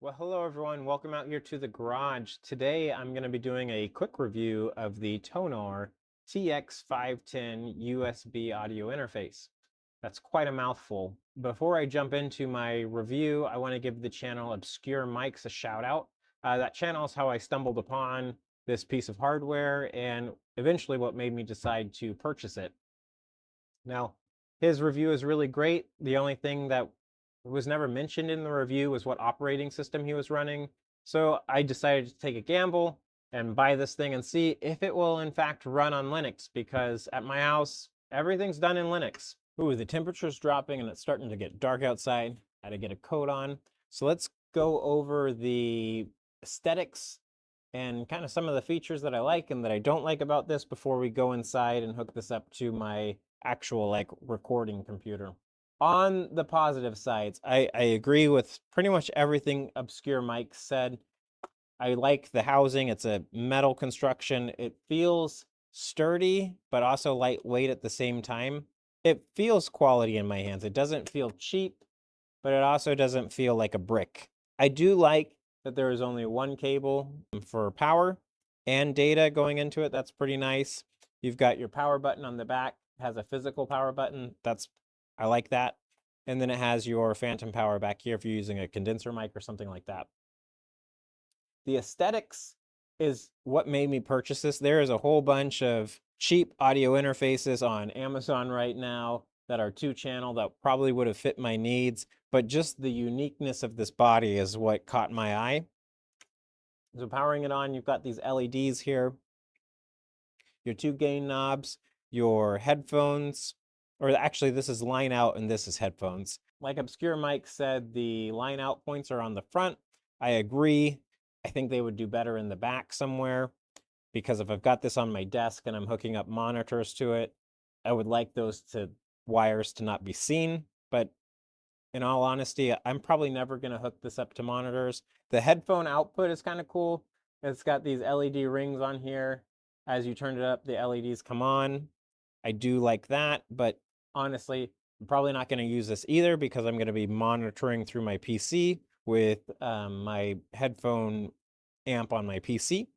Well, hello everyone. Welcome out here to the garage. Today I'm going to be doing a quick review of the Tonor TX510 USB audio interface. That's quite a mouthful. Before I jump into my review, I want to give the channel Obscure Mics a shout out. That channel is how I stumbled upon this piece of hardware and eventually what made me decide to purchase it. Now, his review is really great. The only thing that was never mentioned in the review was what operating system he was running. So I decided to take a gamble and buy this thing and see if it will in fact run on Linux, because at my house, everything's done in Linux. Ooh, the temperature's dropping and it's starting to get dark outside. Had to get a coat on. So let's go over the aesthetics and kind of some of the features that I like and that I don't like about this before we go inside and hook this up to my actual like recording computer. On the positive sides, I agree with pretty much everything Obscure Mike said. I like the housing. It's a metal construction. It feels sturdy, but also lightweight at the same time. It feels quality in my hands. It doesn't feel cheap, but it also doesn't feel like a brick. I do like that there is only one cable for power and data going into it. That's pretty nice. You've got your power button on the back, has a physical power button. I like that. And then it has your phantom power back here if you're using a condenser mic or something like that. The aesthetics is what made me purchase this. There is a whole bunch of cheap audio interfaces on Amazon right now that are 2-channel that probably would have fit my needs, but just the uniqueness of this body is what caught my eye. So powering it on, you've got these LEDs here, your 2 gain knobs, your headphones, or actually this is line out and this is headphones. Like Obscure Mike said, the line out points are on the front. I agree. I think they would do better in the back somewhere, because if I've got this on my desk and I'm hooking up monitors to it, I would like those wires to not be seen. But in all honesty, I'm probably never going to hook this up to monitors. The headphone output is kind of cool. It's got these LED rings on here. As you turn it up, the LEDs come on. I do like that, but honestly, I'm probably not going to use this either because I'm going to be monitoring through my PC with my headphone amp on my PC.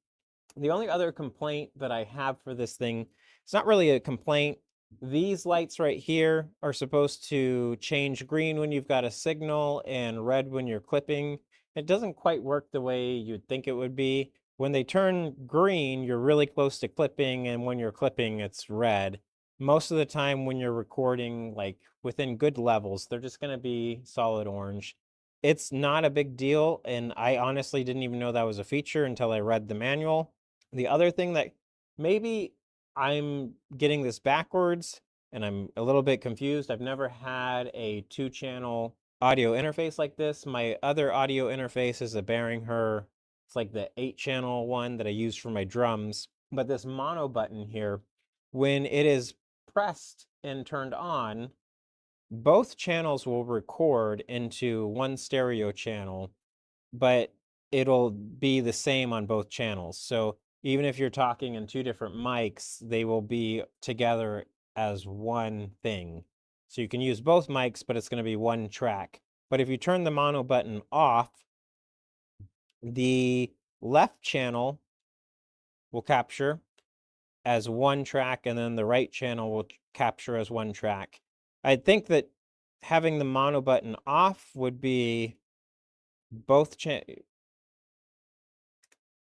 The only other complaint that I have for this thing, it's not really a complaint. These lights right here are supposed to change green when you've got a signal and red when you're clipping. It doesn't quite work the way you'd think it would be. When they turn green, you're really close to clipping, and when you're clipping, it's red. Most of the time when you're recording, like within good levels, they're just going to be solid orange. It's not a big deal, and I honestly didn't even know that was a feature until I read the manual. The other thing that maybe I'm getting this backwards and I'm a little bit confused. I've never had a 2-channel audio interface like this. My other audio interface is a Behringer. It's like the 8-channel one that I use for my drums. But this mono button here, when it is pressed and turned on, both channels will record into one stereo channel, but it'll be the same on both channels. So even if you're talking in 2 different mics, they will be together as one thing. So you can use both mics, but it's going to be one track. But if you turn the mono button off, the left channel will capture as one track, and then the right channel will capture as one track. I think that having the mono button off would be both I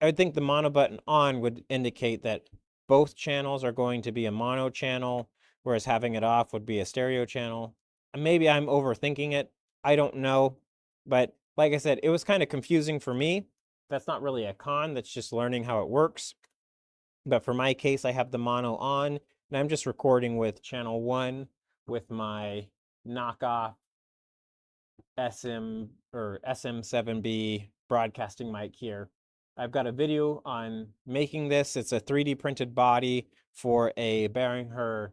would think the mono button on would indicate that both channels are going to be a mono channel, whereas having it off would be a stereo channel. Maybe I'm overthinking it. I don't know. But like I said, it was kind of confusing for me. That's not really a con, that's just learning how it works. But for my case, I have the mono on, and I'm just recording with channel 1 with my knockoff SM7B broadcasting mic here. I've got a video on making this. It's a 3D printed body for a Behringer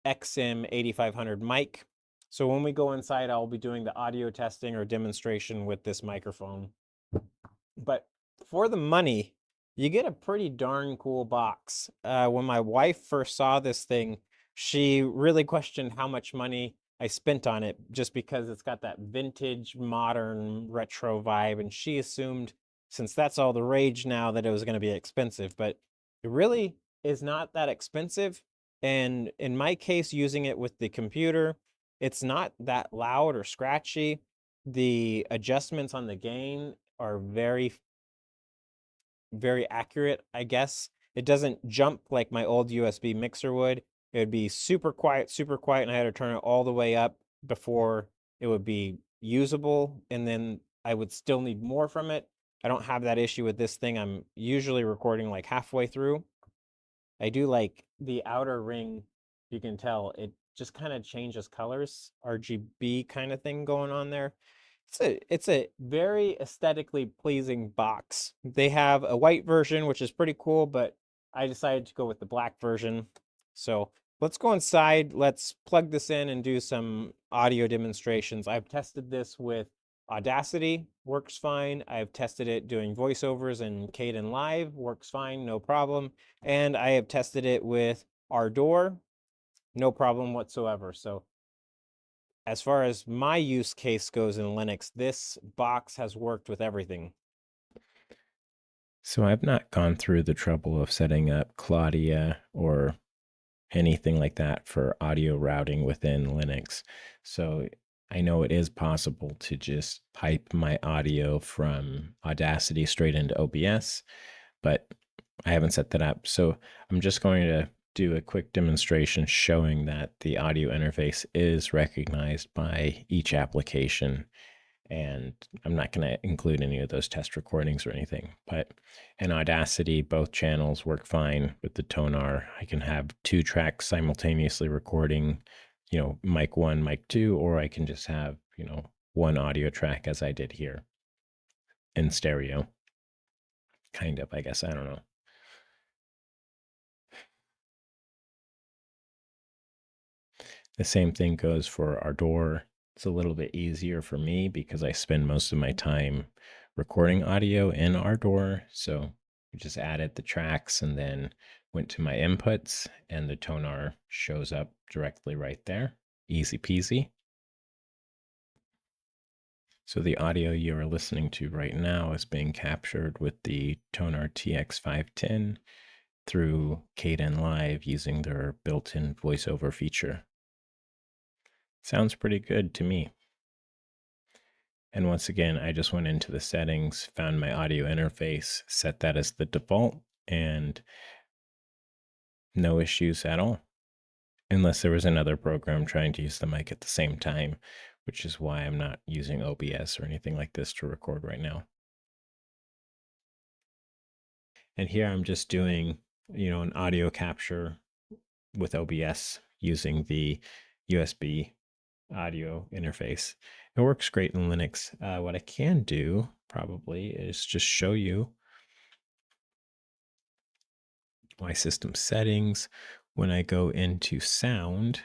XM 8500 mic. So when we go inside, I'll be doing the audio testing or demonstration with this microphone. But for the money, you get a pretty darn cool box. When my wife first saw this thing, she really questioned how much money I spent on it just because it's got that vintage, modern, retro vibe. And she assumed, since that's all the rage now, that it was going to be expensive. But it really is not that expensive. And in my case, using it with the computer, it's not that loud or scratchy. The adjustments on the gain are very accurate, I guess. It doesn't jump like my old USB mixer would. It would be super quiet, and I had to turn it all the way up before it would be usable, and then I would still need more from it. I don't have that issue with this thing. I'm usually recording like halfway through. I do like the outer ring. You can tell it just kind of changes colors, RGB kind of thing going on there. It's a very aesthetically pleasing box. They have a white version, which is pretty cool, but I decided to go with the black version. So let's go inside. Let's plug this in and do some audio demonstrations. I've tested this with Audacity, works fine. I've tested it doing voiceovers and Kden Live, works fine, no problem. And I have tested it with Ardor, no problem whatsoever. So as far as my use case goes in Linux, this box has worked with everything. So I've not gone through the trouble of setting up Claudia or anything like that for audio routing within Linux. So I know it is possible to just pipe my audio from Audacity straight into OBS, but I haven't set that up. So I'm just going to do a quick demonstration showing that the audio interface is recognized by each application. And I'm not going to include any of those test recordings or anything. But in Audacity, both channels work fine with the Tonor. I can have 2 tracks simultaneously recording, mic 1, mic 2, or I can just have, one audio track as I did here in stereo. Kind of, I guess. I don't know. The same thing goes for Ardor. It's a little bit easier for me because I spend most of my time recording audio in Ardor. So I just added the tracks and then went to my inputs, and the Tonor shows up directly right there. Easy peasy. So the audio you are listening to right now is being captured with the Tonor TX510 through Kden Live using their built-in voiceover feature. Sounds pretty good to me. And once again, I just went into the settings, found my audio interface, set that as the default, and no issues at all. Unless there was another program trying to use the mic at the same time, which is why I'm not using OBS or anything like this to record right now. And here I'm just doing, an audio capture with OBS using the USB audio interface. It works great in Linux. What I can do probably is just show you my system settings. When I go into sound,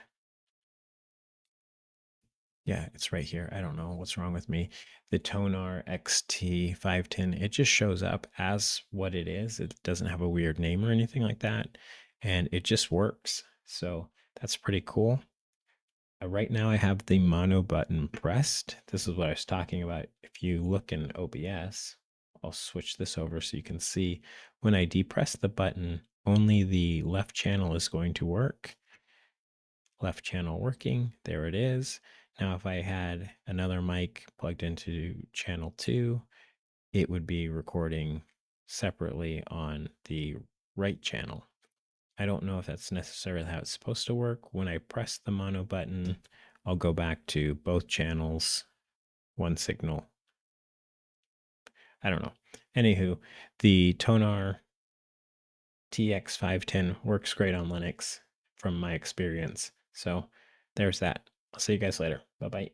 yeah, it's right here. I don't know what's wrong with me. The Tonor XT510, it just shows up as what it is. It doesn't have a weird name or anything like that. And it just works. So that's pretty cool. Right now I have the mono button pressed. This is what I was talking about. If you look in OBS, I'll switch this over so you can see when I depress the button, only the left channel is going to work. Left channel working, there it is. Now if I had another mic plugged into channel 2, it would be recording separately on the right channel. I don't know if that's necessarily how it's supposed to work. When I press the mono button, I'll go back to both channels, one signal. I don't know. Anywho, the Tonor TX510 works great on Linux from my experience. So there's that. I'll see you guys later. Bye-bye.